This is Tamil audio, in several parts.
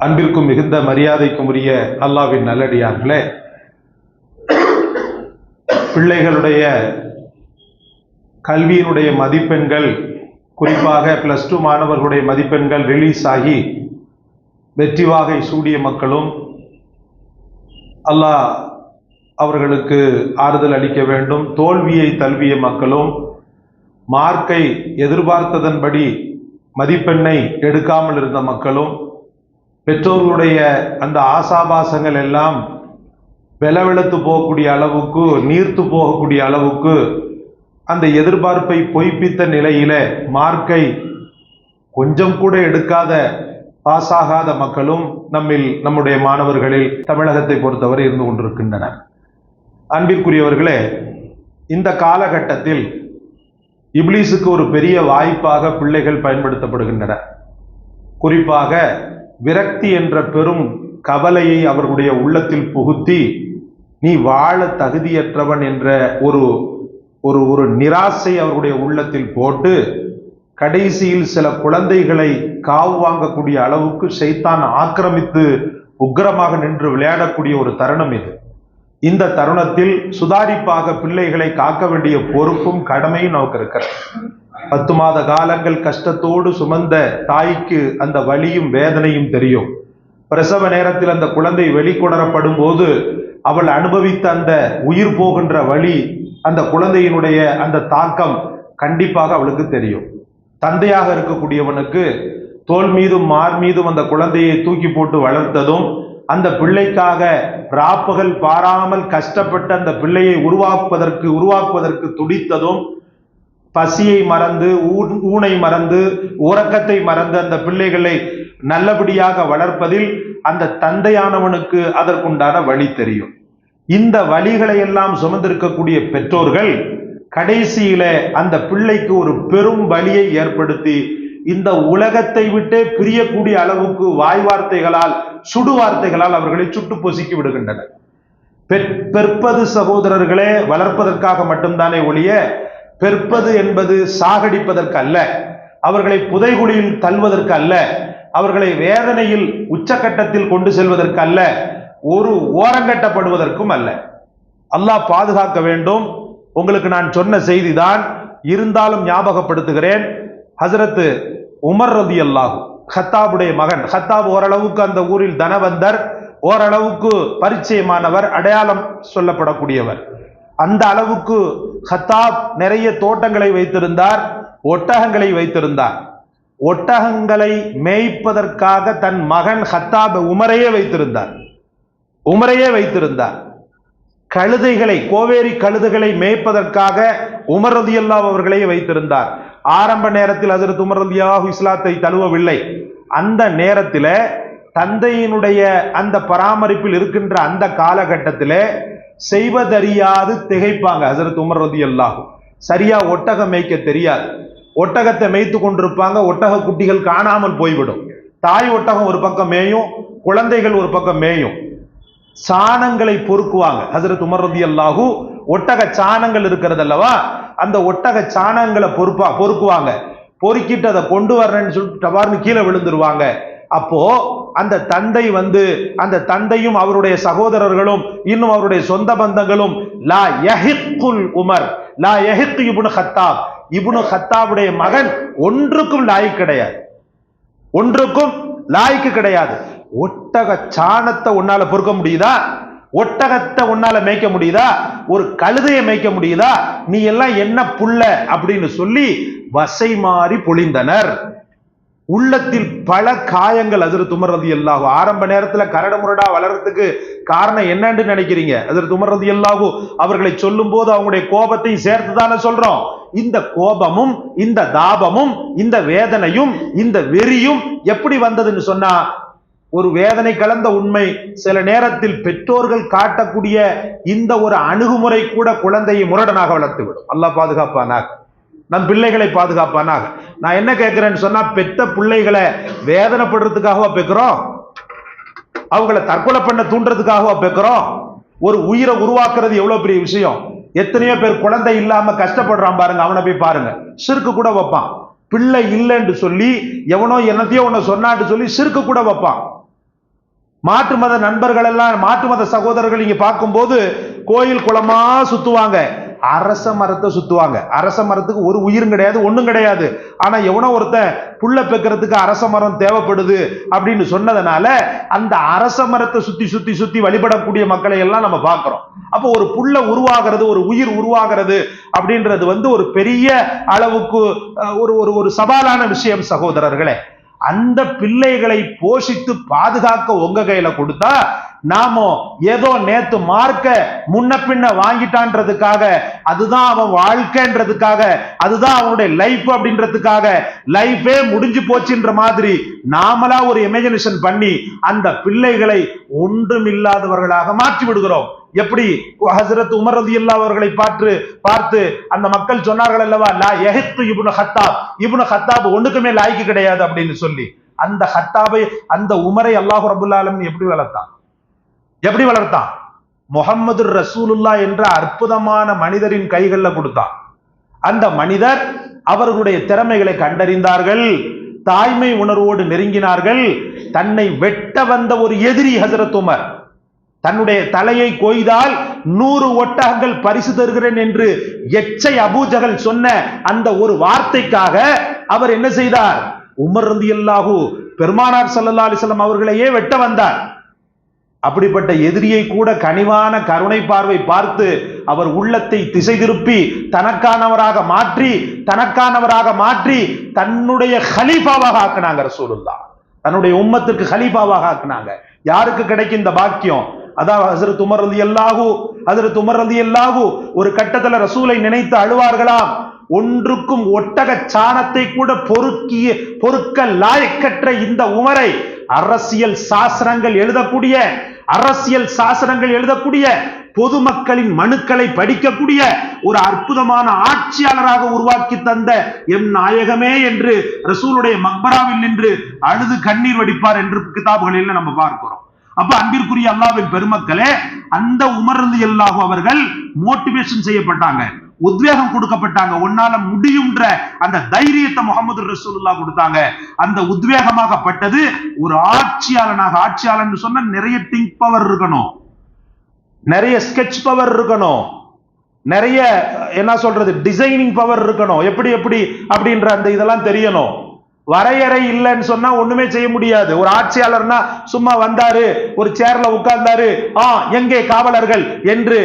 அன்பிற்கும் மிகுந்த மரியாதைக்கும் உரிய அல்லாஹ்வின் நல்லடியார்களே, பிள்ளைகளுடைய கல்வியினுடைய மதிப்பெண்கள், குறிப்பாக +2 மாணவர்களுடைய மதிப்பெண்கள் ரிலீஸ் ஆகி வெற்றி வாகை சூடிய மக்களும் அல்லாஹ் அவர்களுக்கு ஆறுதல் அளிக்க வேண்டும். தோல்வியை தழுவிய மக்களும் மார்க்கை எதிர்பார்த்ததன்படி மதிப்பெண்ணை எடுக்காமல் இருந்த மக்களும் பெற்றோர்களுடைய அந்த ஆசாபாசங்கள் எல்லாம் வெலவெளுத்து போகக்கூடிய அளவுக்கு, நீர்த்து போகக்கூடிய அளவுக்கு அந்த எதிர்பார்ப்பை பொய்ப்பித்த நிலையில மார்க்கை கொஞ்சம் கூட எடுக்காத, பாஸ் ஆகாத மக்களும் நம்முடைய மாணவர்களில் தமிழகத்தை பொறுத்தவரை இருந்து கொண்டிருக்கின்றனர். அன்பிற்குரியவர்களே, இந்த காலகட்டத்தில் இப்லீஸுக்கு ஒரு பெரிய வாய்ப்பாக பிள்ளைகள் பயன்படுத்தப்படுகின்றன. குறிப்பாக விரக்தி என்ற பெரும் கவலையை அவர்களுடைய உள்ளத்தில் புகுத்தி, நீ வாழ தகுதியற்றவன் என்ற ஒரு நிராசை அவர்களுடைய உள்ளத்தில் போட்டு, கடைசியில் சில குழந்தைகளை காவு வாங்கக்கூடிய அளவுக்கு ஷைத்தான் ஆக்கிரமித்து உக்கிரமாக நின்று விளையாடக்கூடிய ஒரு தருணம் இது. இந்த தருணத்தில் சுதாரிப்பாக பிள்ளைகளை காக்க வேண்டிய பொறுப்பும் கடமையும் நமக்கு இருக்கிறது. 10 மாத காலங்கள் கஷ்டத்தோடு சுமந்த தாய்க்கு அந்த வலியும் வேதனையும் தெரியும். பிரசவ நேரத்தில் அந்த குழந்தை வெளிக்கொணரப்படும் போது அவள் அனுபவித்த அந்த உயிர் போகின்ற வலி, அந்த குழந்தையினுடைய அந்த தாக்கம் கண்டிப்பாக அவளுக்கு தெரியும். தந்தையாக இருக்கக்கூடியவனுக்கு தோல் மீதும் மார் மீதும் அந்த குழந்தையை தூக்கி போட்டு வளர்த்ததும், அந்த பிள்ளைக்காக ராப்பகல் பாராமல் கஷ்டப்பட்டு அந்த பிள்ளையை உருவாக்குவதற்கு துடித்ததும், பசியை மறந்து, ஊனை மறந்து, உறக்கத்தை மறந்து அந்த பிள்ளைகளை நல்லபடியாக வளர்ப்பதில் அந்த தந்தையானவனுக்கு அதற்குண்டான வழி தெரியும். இந்த வழிகளை எல்லாம் சுமந்திருக்கக்கூடிய பெற்றோர்கள் கடைசியில அந்த பிள்ளைக்கு ஒரு பெரும் வலியை ஏற்படுத்தி இந்த உலகத்தை விட்டே பிரியக்கூடிய அளவுக்கு வாய் வார்த்தைகளால், சுடு வார்த்தைகளால் அவர்களை சுட்டு பொசுக்கி விடுகின்றனர். பெற்பது சகோதரர்களே வளர்ப்பதற்காக மட்டும்தானே ஒழிய, பெற்பது என்பது சாகடிப்பதற்கு அல்ல, அவர்களை புதைகுழியில் தள்ளுவதற்கு அல்ல, அவர்களை வேதனையில் உச்சக்கட்டத்தில் கொண்டு செல்வதற்கு அல்ல, ஒரு ஓரங்கட்டப்படுவதற்கும் அல்ல. அல்லாஹ் பாதுகாக்க வேண்டும். உங்களுக்கு நான் சொன்ன செய்திதான், இருந்தாலும் ஞாபகப்படுத்துகிறேன். ஹசரத் உமர் ரலியல்லாஹு, கத்தாபுடைய மகன். கத்தாப் ஓரளவுக்கு அந்த ஊரில் தனவந்தர், ஓரளவுக்கு பரிச்சயமானவர், அடையாளம் சொல்லப்படக்கூடியவர். அந்த அளவுக்கு கத்தாப் நிறைய தோட்டங்களை வைத்திருந்தார், ஒட்டகங்களை வைத்திருந்தார். ஒட்டகங்களை மேய்ப்பதற்காக தன் மகன் கத்தாப் உமரையே வைத்திருந்தார். கழுதைகளை, கோவேரி கழுதைகளை மேய்ப்பதற்காக உமர் ரலியல்லாஹு அவர்களே வைத்திருந்தார். ஆரம்ப நேரத்தில் ஹஜ்ரத் உமர் ரலியல்லாஹு இஸ்லாத்தை தழுவவில்லை. அந்த நேரத்தில் தந்தையினுடைய அந்த பராமரிப்பில் இருக்கின்ற அந்த காலகட்டத்தில் செய்வதறியாது திகைப்பாங்க ஹஜ்ரத் உமர் ரலியல்லாஹு. சரியா ஒட்டகம் மேய்க்க தெரியாது. ஒட்டகத்தை மேய்த்து கொண்டிருப்பாங்க. ஒட்டக குட்டிகள் காணாமல் போய்விடும். தாய் ஒட்டகம் ஒரு பக்கம் மேயும், குழந்தைகள் ஒரு பக்கம் மேயும். சாணங்களை பொறுக்குவாங்க ஹஜ்ரத் உமர் ரலியல்லாஹு. ஒட்டக சாணங்கள் இருக்கிறது அல்லவா, அந்த ஒட்டக சாணங்களை பொறுக்குவாங்க. பொறுக்கிட்டு அதை கொண்டு வர்றேன்னு சொல்லிட்டு டபார்னு கீழே விழுந்துருவாங்க. அப்போ அந்த தந்தை அந்த தந்தையும் அவருடைய சகோதரர்களும் இன்னும் அவருடைய சொந்த பந்தங்களும் லா யஹிக்குல் உமர் லா யஹிக் இப்னு கத்தாப், இப்னு கத்தாபுடைய மகன் ஒன்றுக்கும் லாய்க்கு கிடையாது. ஒட்டக சாணத்தை உன்னால பொறுக்க முடியுதா? ஒட்டகத்தை உன்னால மேய்க்க முடியுதா? ஒரு கழுதையை மேய்க்க முடியுதா? நீ எல்லாம் என்ன புள்ள அப்படின்னு சொல்லி வசை மாறி பொழிந்தனர். உள்ளத்தில் பல காயங்கள் ஹஜ்ரத் உமர் ரலியல்லாஹு. ஆரம்ப நேரத்தில் கரடு முரடா வளர்றதுக்கு காரணம் என்னன்னு நினைக்கிறீங்க? ஹஜ்ரத் உமர் ரலியல்லாஹு அவர்களை சொல்லும் போது அவங்களுடைய கோபத்தை சேர்த்து தானே சொல்றோம். இந்த கோபமும், இந்த தாபமும், இந்த வேதனையும், இந்த வெறியும் எப்படி வந்ததுன்னு சொன்னா, ஒரு வேதனை கலந்த உண்மை, சில நேரத்தில் பெற்றோர்கள் காட்டக்கூடிய இந்த ஒரு அணுகுமுறை கூட குழந்தையை முரடனாக வளர்த்து விடும். அல்லாஹ் பாதுகாப்பானாக, நம் பிள்ளைகளை பாதுகாப்பானாக. நான் என்ன கேட்கிறேன்னு சொன்னா, பெத்த பிள்ளைகளை வேதனைப்படுறதுக்காகவா பெக்கிறோம்? அவங்கள தற்கொலை பண்ண தூண்டுறதுக்காகவா பெக்கிறோம்? ஒரு உயிரை உருவாக்குறது எவ்வளவு பெரிய விஷயம். எத்தனையோ பேர் குழந்தை இல்லாம கஷ்டப்படுறான் பாருங்க, அவனை போய் பாருங்க. சிறுக்கு கூட வைப்பான். பிள்ளை இல்லைன்னு சொல்லி எவனோ என்னத்தையோ ஒன்னு சொன்னான்னு சொல்லி சிறுக்கு கூட வைப்பான். மாற்று மத நண்பர்கள் எல்லாம், மாற்று மத சகோதரர்கள் இங்க பார்க்கும்போது கோயில் குளமா சுத்துவாங்க, அரச மரத்தை சுத்துவாங்க. அரச மரத்துக்கு ஒரு உயிரும் கிடையாது, ஒண்ணும் கிடையாது. ஆனா எவனோ ஒருத்தன் புள்ள பெக்கிறதுக்கு அரச மரம் தேவைப்படுது அப்படின்னு சொன்னதுனால அந்த அரச மரத்தை சுத்தி சுத்தி சுத்தி வழிபடக்கூடிய மக்களை எல்லாம் நம்ம பார்க்கிறோம். அப்போ ஒரு புள்ள உருவாகிறது, ஒரு உயிர் உருவாகிறது அப்படின்றது ஒரு பெரிய அளவுக்கு ஒரு சவாலான விஷயம் சகோதரர்களே. அந்த பிள்ளைகளை போஷித்து பாதுகாக்க உங்க கையில கொடுத்தா, நாம ஏதோ நேத்து மார்க்க முன்ன பின்ன வாங்கிட்டான்றதுக்காக, அதுதான் அவன் வாழ்க்கைன்றதுக்காக, அதுதான் அவனுடைய லைஃப் அப்படின்றதுக்காக, லைஃபே முடிஞ்சு போச்சுன்ற மாதிரி நாமளா ஒரு இமேஜினேஷன் பண்ணி அந்த பிள்ளைகளை ஒன்றுமில்லாதவர்களாக மாற்றி விடுகிறோம். எப்படி ஹஜ்ரத் உமர் ரலியல்லாஹு அவர்களை பார்த்து அந்த மக்கள் சொன்னார்கள் அல்லவா, லா யஹித்து இப்னு ஹத்தாப், இப்னு ஹத்தாப் ஒண்ணுக்குமே லாய்க்கு கிடையாது அப்படின்னு சொல்லி, அந்த ஹத்தாபை, அந்த உமரை அல்லாஹ் ரப்பல் ஆலமீன் எப்படி வளர்த்தான்? முஹம்மது ரசூலுல்லாஹ் என்ற அற்புதமான மனிதரின் கைகளில் கொடுத்தான். அந்த மனிதர் அவர்களுடைய திறமைகளை கண்டறிந்தார்கள், தாய்மை உணர்வோடு நெருங்கினார்கள். தன்னை வெட்ட வந்த ஒரு எதிரி ஹஜ்ரத் உமர், தன்னுடைய தலையை கொய்தால் 100 ஒட்டகங்கள் பரிசு தருகிறேன் என்று எச்சை அபூஜகல் சொன்ன அந்த ஒரு வார்த்தைக்காக அவர் என்ன செய்தார்? உமர் ரலியல்லாஹு பெருமானார் ஸல்லல்லாஹு அலைஹி வஸல்லம் அவர்களையே வெட்ட வந்தார். அப்படிப்பட்ட எதிரியை கூட கனிவான கருணை பார்வை பார்த்து அவர் உள்ளத்தை திசை திருப்பி தனக்கானவராக மாற்றி தன்னுடைய ஹலீஃபாவாக ஆக்குனாங்க. ரசூலுல்லாஹ் தன்னுடைய உம்மத்துக்கு ஹலீஃபாவாக ஆக்குனாங்க. யாருக்கு கிடைக்கும் இந்த பாக்கியம்? அதாவது ஹஜ்ரத் உமர் ரலியல்லாஹு ஒரு கட்டத்துல ரசூலை நினைத்து அழுவார்களாம். ஒன்றுக்கும் ஒட்டக சாணத்தை கூட பொறுக்க லாயக்கற்ற இந்த உமரை அரசியல் சாசனங்கள் எழுதக்கூடிய பொதுமக்களின் மனுக்களை படிக்கக்கூடிய ஒரு அற்புதமான ஆட்சியாளராக உருவாக்கி தந்த எம் நாயகமே என்று ரசூலுடைய மக்பராவில் நின்று அழுது கண்ணீர் வடிப்பார் என்று கிதாபுகளில் நம்ம பார்க்கிறோம். அப்ப அன்பிற்குரிய அல்லாஹ்வின் பெருமக்களே, அந்த உமர் ரலியல்லாஹு அவர்கள் மோட்டிவேஷன் செய்யப்பட்டாங்க, உத்வேகம் கொடுக்கப்பட்டாங்க. உன்னால முடியும்ன்ற அந்த தைரியத்தை முஹம்மது ரசூலுல்லாஹ் கொடுத்தாங்க. அந்த உத்வேகமாகப்பட்டது ஒரு ஆட்சியாளன் சொன்ன நிறைய திங்க் பவர் இருக்கணும், நிறைய ஸ்கெட்ச் பவர் இருக்கணும், நிறைய என்ன சொல்றது டிசைனிங் பவர் இருக்கணும். எப்படி அப்படின்ற அந்த இதெல்லாம் தெரியணும். வரையறை இல்லைன்னு சொன்னா ஒண்ணுமே செய்ய முடியாது. ஒரு ஆட்சியாளர்னா சும்மா வந்தாரு, ஒரு சேர்ல உட்கார்ந்தாரு, எங்கே காவலர்கள் என்று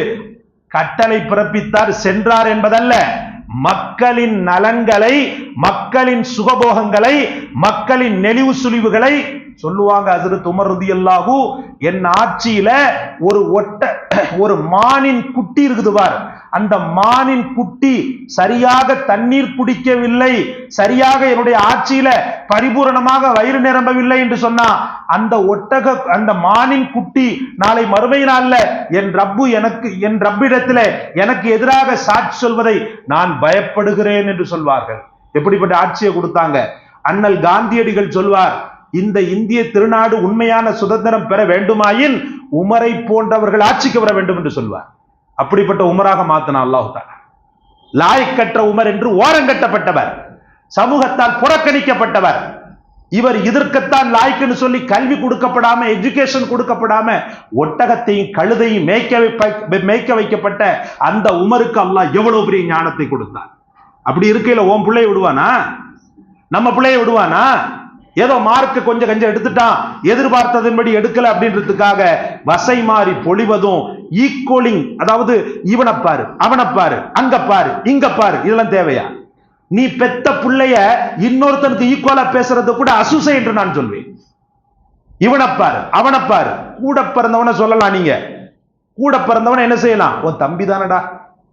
கட்டளை பிறப்பித்தார், சென்றார் என்பதல்ல. மக்களின் நலன்களை, மக்களின் சுகபோகங்களை, மக்களின் நெளிவு சுழிவுகளை சொல்லுவாங்க. ஹஜ்ரத் உமர் ரலியல்லாஹு, என் ஆட்சியில ஒரு மானின் குட்டி இருக்குது பார், அந்த மானின் குட்டி சரியாக தண்ணீர் குடிக்கவில்லை, சரியாக என்னுடைய ஆட்சியில பரிபூரணமாக வயிறு நிரம்பவில்லை என்று சொன்னா, அந்த மானின் குட்டி நாளை மறுமை நாள்ல என் ரப்பிடத்துல எனக்கு எதிராக சாட்சி சொல்வதை நான் பயப்படுகிறேன் என்று சொல்வார்கள். எப்படிப்பட்ட ஆட்சியை கொடுத்தாங்க? அண்ணல் காந்தியடிகள் சொல்வார், இந்த இந்திய திருநாடு உண்மையான சுதந்திரம் பெற வேண்டுமாயின் உமரை போன்றவர்கள் ஆட்சிக்கு வர வேண்டும் என்று சொல்வார். அப்படிப்பட்ட உமராக மாத்தினா அல்லாஹ் தஆலா. லாயக்கற்ற உமர் என்று ஓரங்கட்டப்பட்டவர், சமூகத்தால் புறக்கணிக்கப்பட்டவர். இவர் இதற்குத்தான் லாய்க்குன்னு சொல்லி கல்வி கொடுக்கப்படாம, எஜுகேஷன் கொடுக்கப்படாம ஒட்டகத்தையும் கழுதையும் மேய்க்க வைக்கப்பட்ட அந்த உமருக்கு அல்லாஹ் எவ்வளவு பெரிய ஞானத்தை கொடுத்தார். அப்படி இருக்கையில உன் பிள்ளைய விடுவானா? நம்ம பிள்ளைய விடுவானா? ஏதோ மார்க்க கொஞ்சம் எடுத்துட்டான், எதிர்பார்த்ததன்படி எடுக்கல அப்படின்றதுக்காக வசை மாறி பொழிவதும், ஈக்குவலிங், அதாவது இவனை பாரு, அவனை பாரு, அங்க பாரு, இங்க பாரு, இதெல்லாம் தேவையா? நீ பெத்த பிள்ளைய இன்னொருத்தனுக்கு ஈக்குவலா பேசுறது கூட அசுசை என்று நான் சொல்வேன். இவனை பாரு, அவனை பாரு, கூட பிறந்தவனை சொல்லலாம். நீங்க கூட பிறந்தவனை என்ன செய்யலாம்? உன் தம்பி தானடா,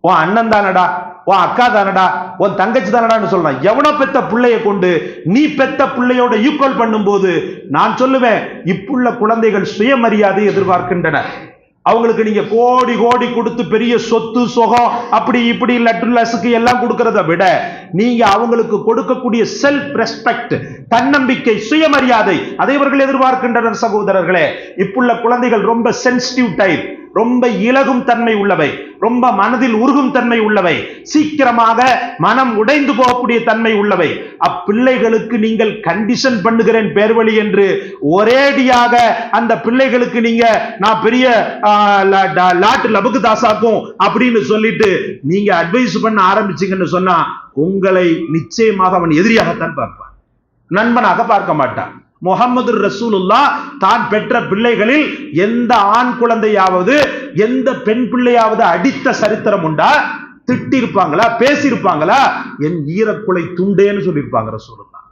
உன் அண்ணன் தானடா, உன் அக்கா தானடா, உன் தங்கச்சி தானடான்னு சொல்லலாம். எவனோ பெத்த பிள்ளைய கொண்டு நீ பெத்த பிள்ளையோட ஈக்குவல் பண்ணும் போது நான் சொல்லுவேன், இப்புள்ள குழந்தைகள் சுயமரியாதை எதிர்பார்க்கின்றன. அவங்களுக்கு நீங்க கோடி கோடி கொடுத்து பெரிய சொத்து சுகம் அப்படி இப்படி லட்டுலஸுக்கு எல்லாம் கொடுக்கறத விட நீங்க அவங்களுக்கு கொடுக்கக்கூடிய செல்ஃப் ரெஸ்பெக்ட், தன்னம்பிக்கை, சுயமரியாதை, அதை இவர்கள் எதிர்பார்க்கின்றனர். சகோதரர்களே, இப்புள்ள குழந்தைகள் ரொம்ப சென்சிட்டிவ் டைப். ரொம்ப இலகும் தன்மை உள்ளவை, ரொம்ப மனதில் உருகும் தன்மை உள்ளவை, சீக்கிரமாக மனம் உடைந்து போகக்கூடிய தன்மை உள்ளவை. அப்பிள்ளைகளுக்கு நீங்கள் கண்டிஷன் பண்ணுகிறேன் பேர்வழி என்று ஒரேடியாக அந்த பிள்ளைகளுக்கு நீங்க நான் பெரிய லாட்டு லபுக்கு தாசாக்கும் அப்படின்னு சொல்லிட்டு நீங்க அட்வைஸ் பண்ண ஆரம்பிச்சீங்கன்னு சொன்னா உங்களை நிச்சயமாக அவன் எதிரியாகத்தான் பார்ப்பான், நண்பனாக பார்க்க மாட்டான். முஹம்மது ரசூலுல்லாஹ் தான் பெற்ற பிள்ளைகளில் எந்த ஆண் குழந்தையாவது எந்த பெண் பிள்ளையாவது அடித்த சரித்திரம் உண்டா? திட்டிருப்பாங்களா? பேசியிருப்பாங்களா? என் ஈரக்குலை துண்டேன்னு சொல்லியிருப்பாங்க ரசூலுல்லாஹ்.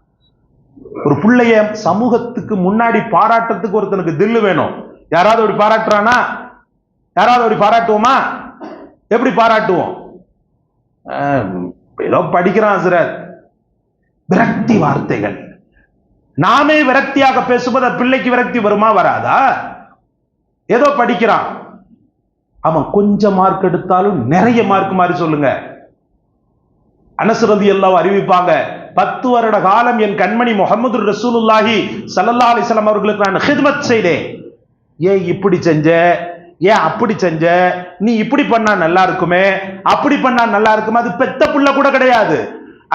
ஒரு பிள்ளைய சமூகத்துக்கு முன்னாடி பாராட்டுறதுக்கு ஒருத்தனுக்கு தில்லு வேணும். யாராவது அப்படி பாராட்டுறானா? யாராவது அப்படி பாராட்டுவோமா? எப்படி பாராட்டுவோம்? ஏதோ படிக்கிறான் சார், விரக்தி வார்த்தைகள். நாமே விரக்தியாக பேசும்போது பிள்ளைக்கு விரக்தி வருமா? வராதா? ஏதோ படிக்கிறான், அவன் கொஞ்சம் மார்க் எடுத்தாலும் நிறைய மார்க் மாதிரி சொல்லுங்க. அனஸ் ரலியல்லாஹு அறிவிப்பாங்க, 10 வருட காலம் என் கண்மணி முஹம்மது ரசூலுல்லாஹி ஸல்லல்லாஹு அலைஹி வஸல்லம் அவர்களுக்கு நான் ஹித்மத் செய்தேன். ஏன் இப்படி செஞ்ச, ஏன் அப்படி செஞ்ச, நீ இப்படி பண்ணா நல்லா இருக்குமே, அப்படி பண்ணா நல்லா இருக்குமே. அது பெத்த புள்ள கூட கிடையாது.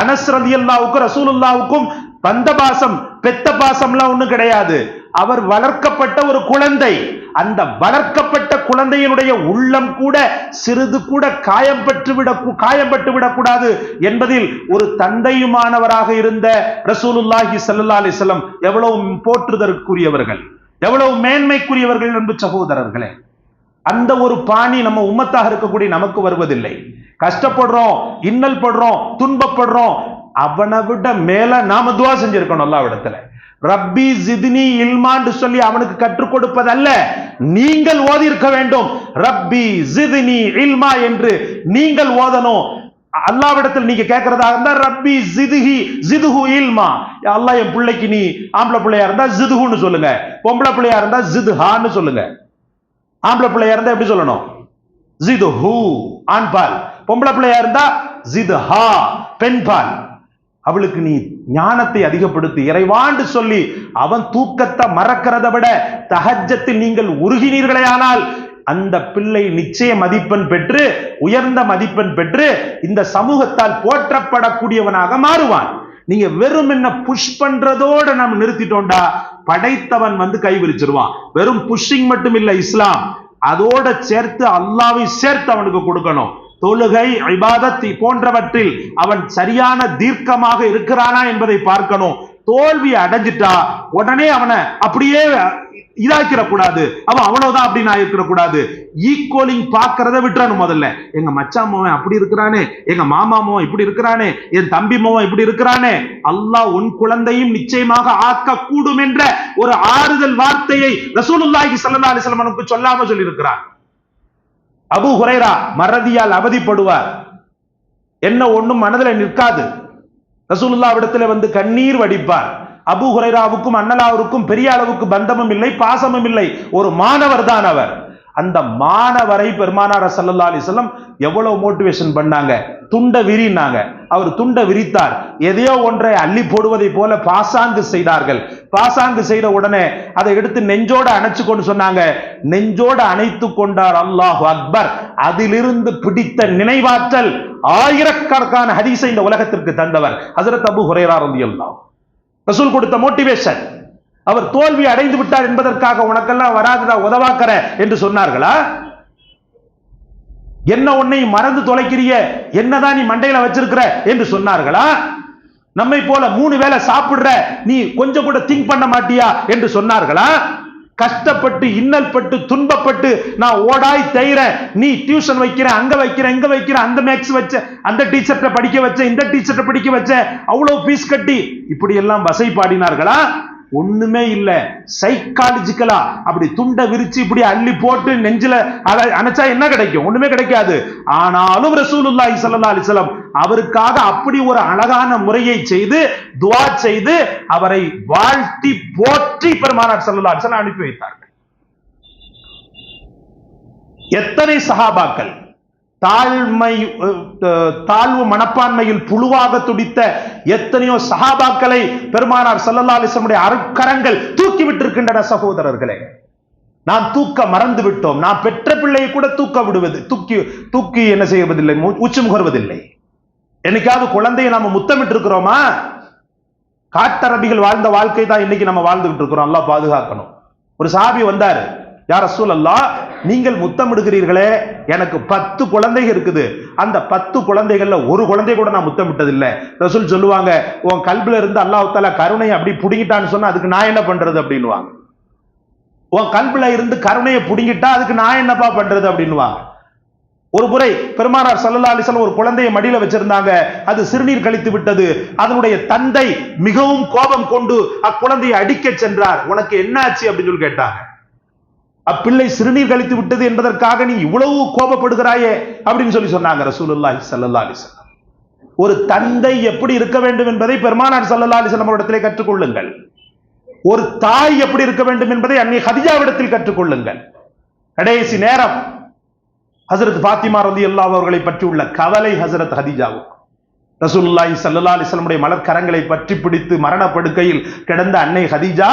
அனஸ் ரலியல்லாஹுக்கும் ரசூலுல்லாஹுக்கும் பந்த பாசம் பெத்த பாசம்லாம் ஒண்ணும் கிடையாது. அவர் வளர்க்கப்பட்ட ஒரு குழந்தை. அந்த வளர்க்கப்பட்ட குழந்தையினுடைய உள்ளம் கூட சிறிது கூட காயம்பட்டு விடக்கூடாது என்பதில் ஒரு தந்தையுமானவராக இருந்த ரசூலுல்லாஹி ஸல்லல்லாஹு அலைஹி வஸல்லம் எவ்வளவு போற்றுதற்குரியவர்கள், எவ்வளவு மேன்மைக்குரியவர்கள் என்று சகோதரர்களே. அந்த ஒரு பாணி நம்ம உம்மத்தாக இருக்கக்கூடிய நமக்கு வருவதில்லை. கஷ்டப்படுறோம், இன்னல் படுறோம், துன்பப்படுறோம், அவனை விட மேல நாம துவா செஞ்சிருக்கணும் அல்லாஹ்விடத்துல. ரப்பி ஜித்னி இல்மான்னு சொல்லி அவனுக்கு கற்றுக் கொடுப்பதல்ல, நீங்கள் ஓதி இருக்க வேண்டும். ரப்பி ஜித்னி இல்மா என்று நீங்கள் ஓதணும். அல்லாஹ்விடத்தில் நீங்க கேட்கறதா இருந்தா ரப்பி ஜிதுஹு இல்மா. அல்லாஹ் என் பிள்ளைக்கு நீ ஆம்பளை பிள்ளையா இருந்தா ஜிதுஹுன்னு சொல்லுங்க, பொம்பளை பிள்ளையா இருந்தா ஜிதுஹான்னு சொல்லுங்க. ஆம்பளை பிள்ளையா இருந்தா எப்படி சொல்லணும்? ஜிதுஹு ஆண்பால், பொம்பளை பிள்ளையா இருந்தா ஜிதுஹா பெண்பால். அவளுக்கு நீ ஞானத்தை அதிகப்படுத்தி இறைவாண்டு சொல்லி அவன் தூக்கத்தை மறக்கிறத விட தஹஜ்ஜத்தில் நீங்கள் உருகினீர்களே ஆனால் அந்த பிள்ளை நிச்சய மதிப்பெண் பெற்று உயர்ந்த மதிப்பெண் பெற்று இந்த சமூகத்தால் போற்றப்படக்கூடியவனாக மாறுவான். நீங்க வெறும் என்ன புஷ் பண்றதோட நம்ம நிறுத்திட்டோம்டா படைத்தவன் வந்து கை விரிச்சிருவான். வெறும் புஷிங் மட்டும் இல்ல இஸ்லாம், அதோட சேர்த்து அல்லாஹ்வை சேர்த்து அவனுக்கு கொடுக்கணும். தொழுகை இபாதத் போன்றவற்றில் அவன் சரியான தீர்க்கமாக இருக்கிறானா என்பதை பார்க்கணும். தோல்வி அடைஞ்சிட்டா உடனே அவனை அப்படியே இதாக்கிற கூடாது, அவன் அவ்வளவுதான் அப்படின்னு ஆயிருக்கிற கூடாது. ஈக்குவலிங் பார்க்கறத விட்டுறணும். முதல்ல எங்க மச்சாமாவன் அப்படி இருக்கிறானே, எங்க மாமாமாவன் இப்படி இருக்கிறானே, என் தம்பி மாவன் இப்படி இருக்கிறானே, அல்லாஹ் உன் குழந்தையும் நிச்சயமாக ஆக்க கூடும் என்ற ஒரு ஆறுதல் வார்த்தையை ரசூலுல்லாஹி ஸல்லல்லாஹு அலைஹி வஸல்லம் சொல்லாம சொல்லி இருக்கிறார். அபூ ஹுரைரா மறதியால் அவதிப்படுவார், என்ன ஒண்ணும் மனதில் நிற்காது. ரசூலுல்லாஹ் இடத்துல வந்து கண்ணீர் வடிப்பார். அபூ ஹுரைராவுக்கும் அன்னலாவுக்கும் பெரிய அளவுக்கு பந்தமும் இல்லை, பாசமும் இல்லை, ஒரு மாணவர் தான் அவர். அந்த மாணவரை பெருமானார் ஸல்லல்லாஹு அலைஹி வஸல்லம் எவ்வளவு மோட்டிவேஷன் பண்ணாங்க. துண்ட விரினாங்க, அவர் துண்ட விரித்தார். எதையோ ஒன்றை அள்ளி போடுவதை போல பாசாங்கு செய்தார்கள். பாசாங்கு செய்த உடனே அதை எடுத்து நெஞ்சோட அணைச்சு கொண்டு சொன்னாங்க. நெஞ்சோட அணைத்து கொண்டார். அல்லாஹு அக்பர். அதிலிருந்து பிடித்த நினைவாற்றல் ஆயிரக்கணக்கான ஹதீஸை இந்த உலகத்திற்கு தந்தவர் ஹஜ்ரத் அபூ ஹுரைரா ரலியல்லாஹு. ரசூல் கொடுத்த மோட்டிவேஷன். அவர் தோல்வி அடைந்து விட்டார் என்பதற்காக உனக்கெல்லாம் வராதுடா உதவாக்கற என்று சொன்னார்களா? என்ன உன்னை மறந்து தொலைக்கிறிய, என்னதான் நீ மண்டையில வச்சிருக்கிற என்று சொன்னார்களா? நம்மை போல 3 வேளை சாப்பிடுற நீ கொஞ்சம் கூட திங்க் பண்ண மாட்டியா என்று சொன்னார்களா? கஷ்டப்பட்டு இன்னல் பட்டு துன்பப்பட்டு நான் ஓடாய் தேய்ற, நீ டியூஷன் வைக்கிற, அங்க வைக்கிற, இங்க வைக்கிற, அந்த மேக்ஸ் வச்ச, அந்த டீச்சர்ட்ட படிக்க வச்ச, இந்த டீச்சர்ட்ட படிக்க வச்ச, அவ்வளவு ஃபீஸ் கட்டி இப்படி எல்லாம் வசை பாடினார்களா? ஒண்ணுமே இல்ல. சைக்காலஜிக்கலா அப்படி துண்டை விரிச்சு இப்படி அள்ளி போட்டு நெஞ்சில அணைச்சா என்ன கிடைக்கும்? ஒண்ணுமே கிடைக்காது. ஆனாலும் ரசூலுல்லாஹி ஸல்லல்லாஹு அலைஹி வஸல்லம் அவருக்காக அப்படி ஒரு அழகான முறையை செய்து துஆ செய்து அவரை வாழ்த்தி போற்றி பெருமானார் ஸல்லல்லாஹு அலைஹி வஸல்லம் அனுப்பி வைத்தார்கள். எத்தனை சஹாபாக்கள் தாழ்வு மனப்பான்மையில் புழுவாக துடித்த எத்தனையோ சஹாபாக்களை பெருமானார் ஸல்லல்லாஹு அலைஹி வஸல்லம் அருட்கரங்கள் தூக்கி விட்டிருக்கின்றன சகோதரர்களே. நாம் தூக்க மறந்து விட்டோம். நாம் பெற்ற பிள்ளையை கூட தூக்க விடுவது தூக்கி தூக்கி என்ன செய்வதில்லை, உச்சி முகர்வதில்லை. என்னைக்காவது குழந்தையை நாம முத்தமிட்டு இருக்கிறோமா? காட்டரபிகள் வாழ்ந்த வாழ்க்கை தான் இன்னைக்கு நம்ம வாழ்ந்துகிட்டு இருக்கிறோம். அல்லாஹ் பாதுகாக்கணும். ஒரு சஹாபி வந்தாரு, யா ரசூலல்லாஹ், நீங்கள் முத்தமிடுகிறீர்களே, எனக்கு 10 குழந்தைகள் இருக்குது, அந்த 10 குழந்தைகள்ல ஒரு குழந்தை கூட நான் முத்தமிட்டது இல்லை. ரசூல் சொல்லுவாங்க, உன் கல்வில இருந்து அல்லாஹ் தஆலா கருணையை அப்படி புடுங்கிட்டான்னு சொன்னா அதுக்கு நான் என்ன பண்றது அப்படின்னுவாங்க. உன் கல்வில இருந்து கருணையை புடுங்கிட்டா அதுக்கு நான் என்னப்பா பண்றது அப்படின்னுவாங்க. ஒரு முறை பெருமானார் ஸல்லல்லாஹு அலைஹி வஸல்லம் ஒரு குழந்தையை மடியில வச்சிருந்தாங்க. அது சிறுநீர் கழித்து விட்டது. அதனுடைய தந்தை மிகவும் கோபம் கொண்டு அக்குழந்தையை அடிக்க சென்றார். உனக்கு என்ன ஆச்சு அப்படின்னு சொல்லி கேட்டாங்க. அப்பிள்ளை சிறுநீர் கழித்து விட்டது என்பதற்காக நீ இவ்வளவு கோபப்படுகிறாயே அப்படின்னு சொல்லி சொன்னாங்க ரசூலுல்லாஹி ஸல்லல்லாஹு அலைஹி வஸல்லம். ஒரு தந்தை எப்படி இருக்க வேண்டும் என்பதை பெருமானார் ஸல்லல்லாஹு அலைஹி வஸல்லம் இடத்திலே கற்றுக்கொள்ளுங்கள். ஒரு தாய் எப்படி இருக்க வேண்டும் என்பதை அன்னை ஹதீஜாவிடத்தில் கற்றுக்கொள்ளுங்கள். கடைசி நேரம் ஹஜ்ரத் ஃபாத்திமா ரலியல்லாஹு அவர்களை பற்றி உள்ள கவலை ஹஜ்ரத் ஹதீஜாவுக்கு. ரசூலுல்லாஹி ஸல்லல்லாஹு அலைஹி வஸல்லம் மலர் கரங்களை பற்றி பிடித்து மரணப்படுக்கையில் கிடந்த அன்னை ஹதீஜா,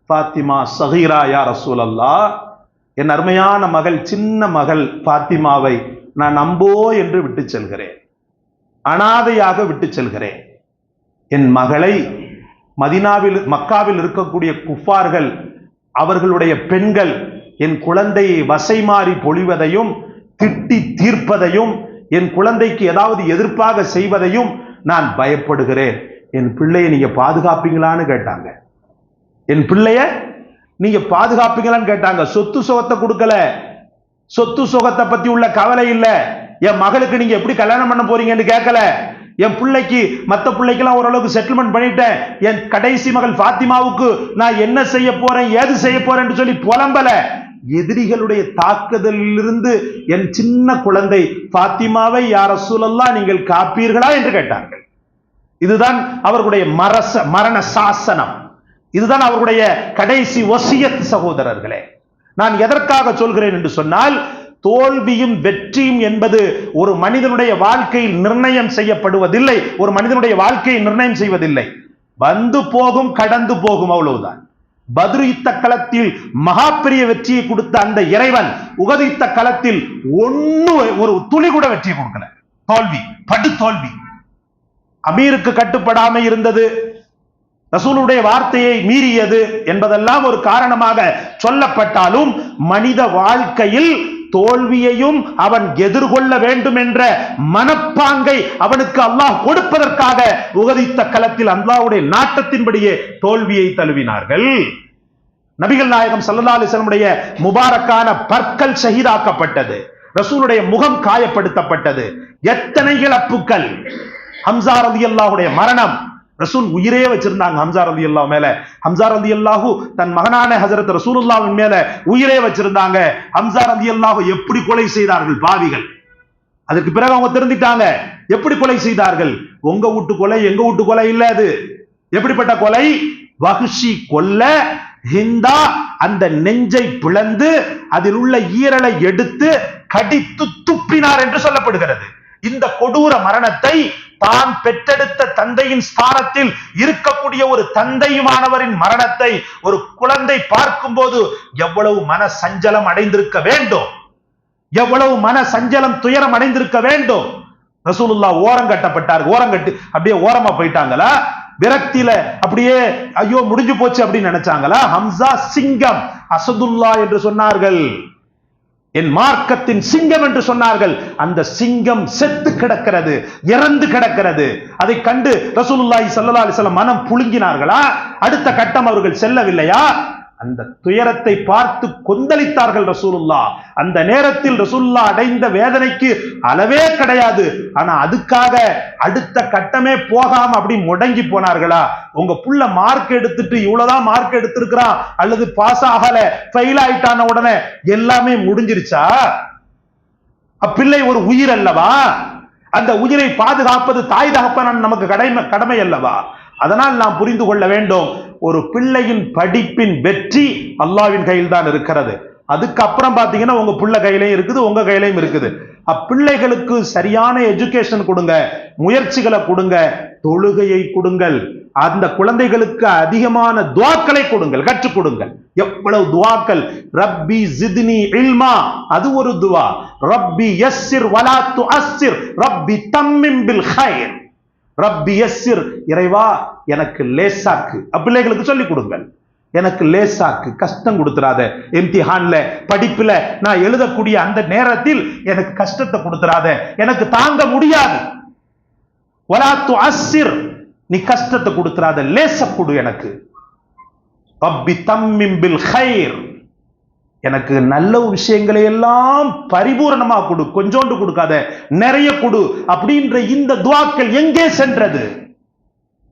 ஃபாத்திமா சகீரா யா ரசூலல்லாஹ், என் அருமையான மகள், சின்ன மகள் ஃபாத்திமாவை நான் நம்போ என்று விட்டு செல்கிறேன், அனாதையாக விட்டு செல்கிறேன். என் மகளை மக்காவில் இருக்கக்கூடிய குஃபார்கள், அவர்களுடைய பெண்கள் என் குழந்தையை வசை மாறி பொழிவதையும் திட்டி தீர்ப்பதையும் என் குழந்தைக்கு ஏதாவது எதிர்ப்பாக செய்வதையும் நான் பயப்படுகிறேன். என் பிள்ளையை நீங்க பாதுகாப்பீங்களான்னு கேட்டாங்க. என் பிள்ளைய நீங்க பாதுகாப்பீங்களான்னு கேட்டாங்க. சொத்து சுகத்தை கொடுக்கல, சொத்து சுகத்தை பத்தி உள்ள கவலை இல்ல. என் மகளுக்கு நீங்க எப்படி கல்யாணம் பண்ண போறீங்கன்னு கேட்கல. என் பிள்ளைக்கு மத்த பிள்ளைக்கெல்லாம் ஓரளவுக்கு செட்டில்மெண்ட் பண்ணிட்டேன். என் கடைசி மகள் ஃபாத்திமாவுக்கு நான் என்ன செய்ய போறேன், ஏது செய்ய போறேன் சொல்லி புலம்பல. எதிரிகளுடைய தாக்குதலிலிருந்து என் சின்ன குழந்தை ஃபாத்திமாவை யா ரசூலல்லாஹ் நீங்கள் காப்பீர்களா என்று கேட்டார்கள். இதுதான் அவர்களுடைய மரண சாசனம். இதுதான் அவர்களுடைய கடைசி வசியத். சகோதரர்களே, நான் எதற்காக சொல்கிறேன் என்று சொன்னால், தோல்வியும் வெற்றியும் என்பது ஒரு மனிதனுடைய வாழ்க்கையில் நிர்ணயம் செய்யப்படுவதில்லை. ஒரு மனிதனுடைய வாழ்க்கையை நிர்ணயம் செய்வதில்லை. வந்து போகும், கடந்து போகும், அவ்வளவுதான். பத்ரு யுத்த களத்தில் மகா பெரிய வெற்றியை கொடுத்த அந்த இறைவன் உஹது யுத்த களத்தில் ஒரு துளி கூட வெற்றியை கொடுக்கல. தோல்வி, படு தோல்வி. அமீருக்கு கட்டுப்படாமல் இருந்தது, ரசூலுடைய வார்த்தையை மீறியது என்பதெல்லாம் ஒரு காரணமாக சொல்லப்பட்டாலும், மனித வாழ்க்கையில் தோல்வியையும் அவன் எதிர்கொள்ள வேண்டும் என்ற மனப்பாங்கை அவனுக்கு அல்லாஹ் கொடுப்பதற்காக உஹது யுத்த களத்தில் அல்லாஹ்வுடைய நாட்டத்தின்படியே தோல்வியை தழுவினார்கள். நபிகள் நாயகம் ஸல்லல்லாஹு அலைஹி வஸல்லம் முபாரக்கான பற்கள் ஷஹீதாக்கப்பட்டது. ரசூலுடைய முகம் காயப்படுத்தப்பட்டது. எத்தனை இழப்புகள்! ஹம்ஸா ரலியல்லாஹுடைய மரணம், ரசூல் உயிரே வச்சிருந்தாங்க ஹம்ஸா ரலியல்லாஹு மேல. ஹம்ஸா ரலியல்லாஹு தன் மகனான ஹஜ்ரத் ரசூலுல்லாஹ்வின் மேல உயிரே வச்சிருந்தாங்க. ஹம்ஸா ரலியல்லாஹு எப்படி கொலை செய்தார்கள் பாவிகள்! அதுக்கு பிறகு அவங்க திருந்திட்டாங்க. எப்படி கொலை செய்தார்கள்? உங்க வீட்டு கொலை, எங்க வீட்டு கொலை இல்ல. அது எப்படிப்பட்ட கொலை? வஹ்ஷி கொல்ல ஹிந்தா அந்த நெஞ்சை பிளந்து அதில் உள்ள ஈரலை எடுத்து கடித்து துப்பினார் என்று சொல்லப்படுகிறது. இந்த கொடூர மரணத்தை தான் பெற்றெடுத்த தந்தையின் ஸ்தானத்தில் இருக்கக்கூடிய ஒரு தந்தையுமானவரின் மரணத்தை ஒரு குழந்தை பார்க்கும் போது எவ்வளவு மன சஞ்சலம் அடைந்திருக்க வேண்டும், எவ்வளவு மன சஞ்சலம் துயரம் அடைந்திருக்க வேண்டும். ரசூலுல்லாஹ் ஓரம் கட்டப்பட்டார். ஓரங்கட்டு அப்படியே ஓரமா போயிட்டாங்களா? விரக்தியில அப்படியே ஐயோ முடிஞ்சு போச்சு அப்படின்னு நினைச்சாங்களா? ஹம்ஸா சிங்கம், அசதுல்லா என்று சொன்னார்கள். என் மார்க்கத்தின் சிங்கம் என்று சொன்னார்கள். அந்த சிங்கம் செத்து கிடக்கிறது, இறந்து கிடக்கிறது. அதை கண்டு ரசூலுல்லாஹி ஸல்லல்லாஹு அலைஹி வஸல்லம் மனம் புழுங்கினார்களா? அடுத்த கட்டம் அவர்கள் செல்லவில்லையா? அந்த துயரத்தை பார்த்து கொந்தளித்தார்கள் ரசூலுல்லாஹ். அந்த நேரத்தில் ரசூலுல்லாஹ் அடைந்த வேதனைக்கு அளவே கிடையாது. ஆனா அதுக்காக அடுத்த கட்டமே போகாம அப்படி முடங்கி போனார்களா? உங்க புள்ள மார்க் எடுத்துட்டு இவ்வளவுதான் மார்க் எடுத்திருக்கிறான் அல்லது பாஸ் ஆகல ஃபெயில் ஆயிட்டான உடனே எல்லாமே முடிஞ்சிருச்சா? அப்பிள்ளை ஒரு உயிர் அல்லவா? அந்த உயிரை பாதுகாப்பது தாய் தகப்பன் நமக்கு கடமை அல்லவா? அதனால் நாம் புரிந்து கொள்ள வேண்டும், ஒரு பிள்ளையின் படிப்பின் வெற்றி அல்லாஹ்வின் கையில் தான் இருக்கிறது. அதுக்கப்புறம் பாத்தீங்கன்னா உங்க பிள்ளை கையிலையும் இருக்குது, உங்க கையிலையும் இருக்குது. அப்பிள்ளைகளுக்கு சரியான எஜுகேஷன் கொடுங்க, முயற்சிகளை கொடுங்க, தொழுகையை கொடுங்கள், அந்த குழந்தைகளுக்கு அதிகமான துஆக்களை கொடுங்கள், கற்றுக் கொடுங்கள். எவ்வளவு துஆக்கள் ரப்பி ஜித்னி இல்மா, அது ஒரு துவா. ரப்பி யஸ்ஸிர் வலா துஅஸ்ஸிர், ரப்பி தம்மிம் பில் கைர். ரப்பி யஸ்ஸிர், இறைவா எனக்கு லேசாக்கு. பிள்ளைகளுக்கு சொல்லிக் கொடுங்கள், எனக்கு லேசாக்கு, கஷ்டம் கொடுத்துறாத. இம்திஹான்ல படிப்புல நான் எழுதக்கூடிய அந்த நேரத்தில் எனக்கு கஷ்டத்தை கொடுத்துறாத, எனக்கு தாங்க முடியாது. வலா துஅஸ்ஸிர், நீ கஷ்டத்தை கொடுத்துறாத, லேச கொடு எனக்கு. ரப்பி தம்மிம் பில் கைர், எனக்கு நல்ல விஷயங்களை எல்லாம் பரிபூரணமா கொடு, கொஞ்சோண்டு கொடுக்காத, நிறைய கொடு. அப்படின்ற இந்த துவாக்கள் எங்கே சென்றது?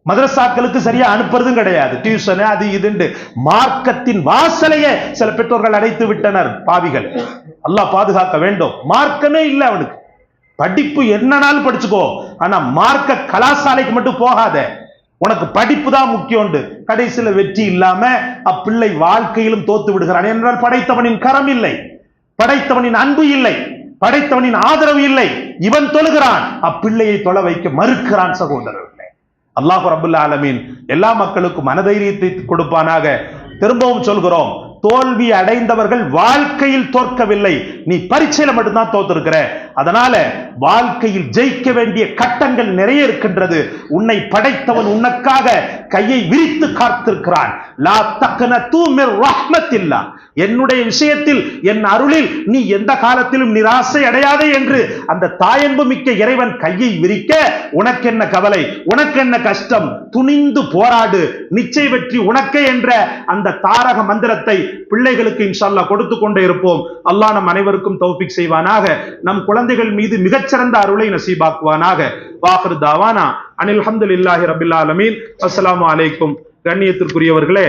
மதரசாக்களுக்கு சரியா அனுப்புறதும் கிடையாது, டியூஷன் அது இதுண்டு. மார்க்கத்தின் வாசலையே சில பெற்றோர்கள் அடைத்து விட்டனர், பாவிகள். அல்லாஹ் பாதுகாக்க வேண்டும். மார்க்கமே இல்லை அவனுக்கு. படிப்பு என்னனாலும் படிச்சுக்கோ, ஆனா மார்க்க கலாசாலைக்கு மட்டும் போகாத. உனக்கு படிப்பு தான் முக்கியம். கடைசியில வெற்றி இல்லாம அப்பிள்ளை வாழ்க்கையிலும் தோத்து விடுகிறான். என்றால் படைத்தவனின் கரம் இல்லை, படைத்தவனின் அன்பு இல்லை, படைத்தவனின் ஆதரவு இல்லை. இவன் தொழுகிறான், அப்பிள்ளையை தொலை வைக்க மறுக்கிறான். சகோதரர்களே, அல்லாஹ் ரப்பல் ஆலமீன் எல்லா மக்களுக்கும் மனதைரியத்தை கொடுப்பானாக. திரும்பவும் சொல்கிறோம், தோல்வி அடைந்தவர்கள் வாழ்க்கையில் தோற்கவில்லை, நீ பரீட்சையில மட்டும்தான் தோத்திருக்கிற. அதனால வாழ்க்கையில் ஜெயிக்க வேண்டிய கட்டங்கள் நிறைய இருக்கின்றது. உன்னை படைத்தவன் உனக்காக கையை விரித்து காத்திருக்கிறான். லா தக்னது மிர் ரஹ்மத்தில்லா, என்னுடைய விஷயத்தில், என் அருளில் நீ எந்த காலத்திலும் நிராசை அடையாதே என்று அந்த தாயன்பு மிக்க இறைவன் கையை விரிக்க உனக்கு என்ன கவலை, உனக்கு என்ன கஷ்டம்? துணிந்து போராடு, நிச்சய வெற்றி உனக்கே என்ற அந்த தாரக மந்திரத்தை பிள்ளைகளுக்கு இன்ஷா அல்லாஹ் கொடுத்து கொண்டே இருப்போம். அல்லாஹ் நம் அனைவருக்கும் தௌஃபீக் செய்வானாக. நம் குழந்தைகள் மீது மிகச்சிறந்த அருளை நசீபாக்குவானாக. வாஹிர் தாவானா அனில் ஹம்துலில்லாஹி ரப்பில் ஆலமீன். அஸ்ஸலாமு அலைக்கும். கண்ணியத்திற்குரியவர்களே,